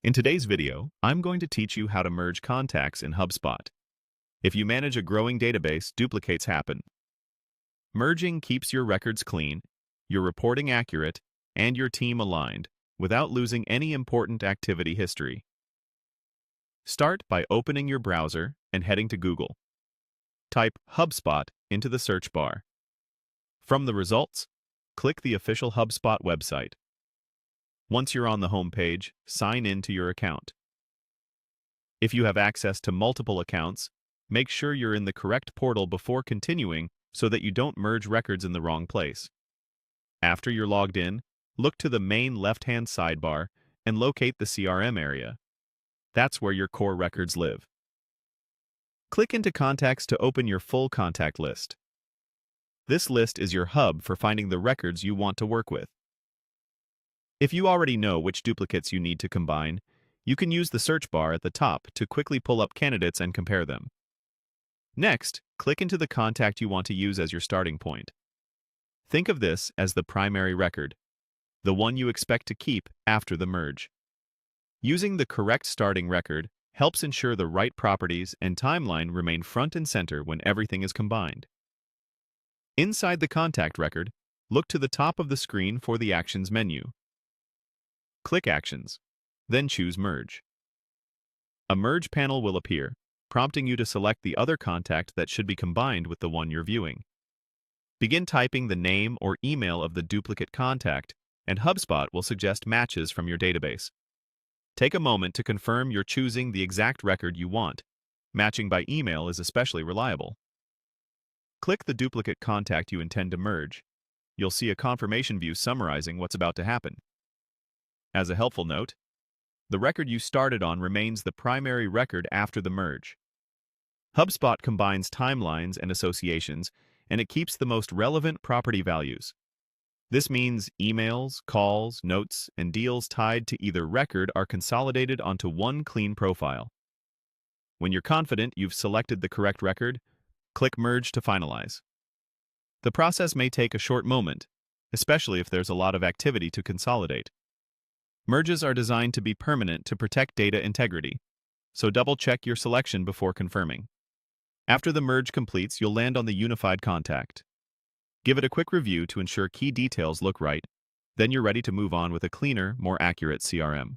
In today's video, I'm going to teach you how to merge contacts in HubSpot. If you manage a growing database, duplicates happen. Merging keeps your records clean, your reporting accurate, and your team aligned without losing any important activity history. Start by opening your browser and heading to Google. Type HubSpot into the search bar. From the results, click the official HubSpot website. Once you're on the home page, sign in to your account. If you have access to multiple accounts, make sure you're in the correct portal before continuing so that you don't merge records in the wrong place. After you're logged in, look to the main left-hand sidebar and locate the CRM area. That's where your core records live. Click into Contacts to open your full contact list. This list is your hub for finding the records you want to work with. If you already know which duplicates you need to combine, you can use the search bar at the top to quickly pull up candidates and compare them. Next, click into the contact you want to use as your starting point. Think of this as the primary record, the one you expect to keep after the merge. Using the correct starting record helps ensure the right properties and timeline remain front and center when everything is combined. Inside the contact record, look to the top of the screen for the Actions menu. Click Actions, then choose Merge. A Merge panel will appear, prompting you to select the other contact that should be combined with the one you're viewing. Begin typing the name or email of the duplicate contact, and HubSpot will suggest matches from your database. Take a moment to confirm you're choosing the exact record you want. Matching by email is especially reliable. Click the duplicate contact you intend to merge. You'll see a confirmation view summarizing what's about to happen. As a helpful note, the record you started on remains the primary record after the merge. HubSpot combines timelines and associations, and it keeps the most relevant property values. This means emails, calls, notes, and deals tied to either record are consolidated onto one clean profile. When you're confident you've selected the correct record, click Merge to finalize. The process may take a short moment, especially if there's a lot of activity to consolidate. Merges are designed to be permanent to protect data integrity, so double-check your selection before confirming. After the merge completes, you'll land on the unified contact. Give it a quick review to ensure key details look right, then you're ready to move on with a cleaner, more accurate CRM.